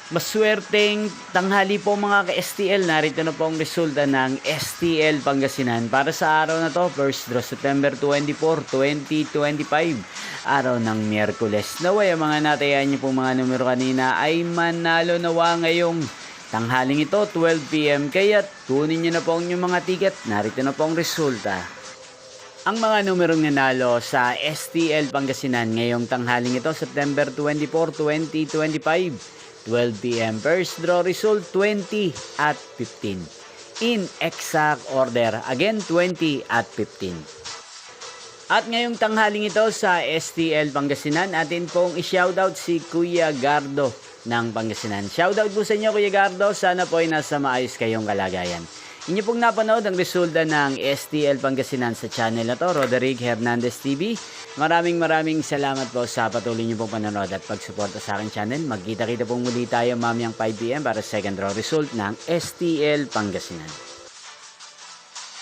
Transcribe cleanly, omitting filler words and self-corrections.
Maswerteng tanghali po mga ka-STL. Narito na po ang resulta ng STL Pangasinan para sa araw na to, first draw September 24, 2025. Araw ng Miyerkules. Naway ang mga natayan niyo pong mga numero kanina ay manalo nawa ngayong tanghaling ito, 12 PM. Kaya tunin niyo na po ang inyong mga ticket. Narito na po ang resulta. Ang mga numerong nanalo sa STL Pangasinan ngayong tanghaling ito, September 24, 2025. 12 PM. First draw result 20 at 15. In exact order. Again, 20 at 15. At ngayong tanghaling ito sa STL Pangasinan, atin pong i-shoutout si Kuya Gardo ng Pangasinan. Shoutout po sa inyo, Kuya Gardo. Sana po ay nasa maayos kayong kalagayan. Inyo pong napanood ang resulta ng STL Pangasinan sa channel na to, Roderick Hernandez TV. Maraming salamat po sa patuloy niyo pong panonood at pagsuporta sa aking channel. Magkita-kita pong muli tayo mamayang 5 PM para sa second draw result ng STL Pangasinan.